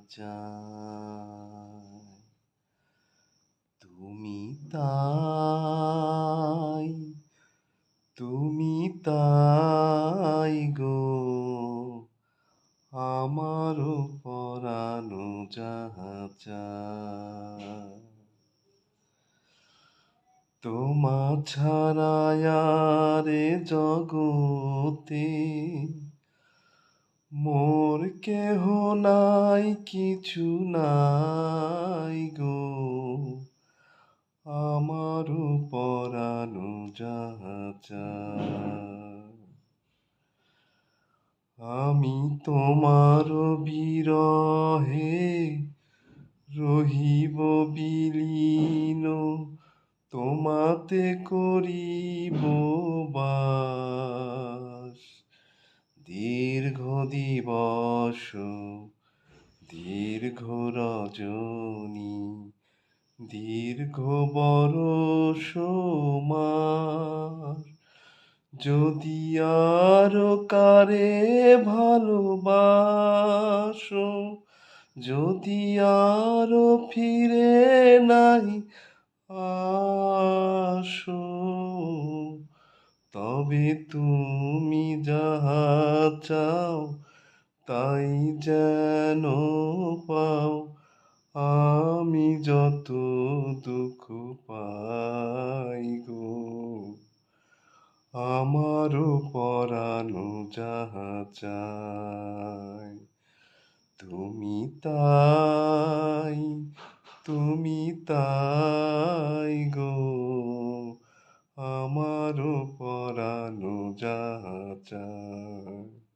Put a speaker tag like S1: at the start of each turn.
S1: চায়। তুমি তাই, তুমি তাই গো, আমারও পরানো যাহা চায়। তোমা ছাড়া আর এ জগতে মোর কেহ নাই, কিছু নাই গো, আমারও পরানো যাহা চায়। আমি তোমার বিরহে রহিব বিলীন, তোমাতে করিব বাস। দীর্ঘ দিবস, দীর্ঘ রজনী, দীর্ঘ বরষ মাস, যদি আরো কারে ভালোবাসো, যদি আরো ফিরে নাই আসো, তবে তুমি যাহা চাও তাই যেন পাও। আমি যত দুঃখ পাই গো, আমারও পরানো যাহা চায়। তুমি তাই, তুমি তাই গো, আমারও পরানো যাহা চায়।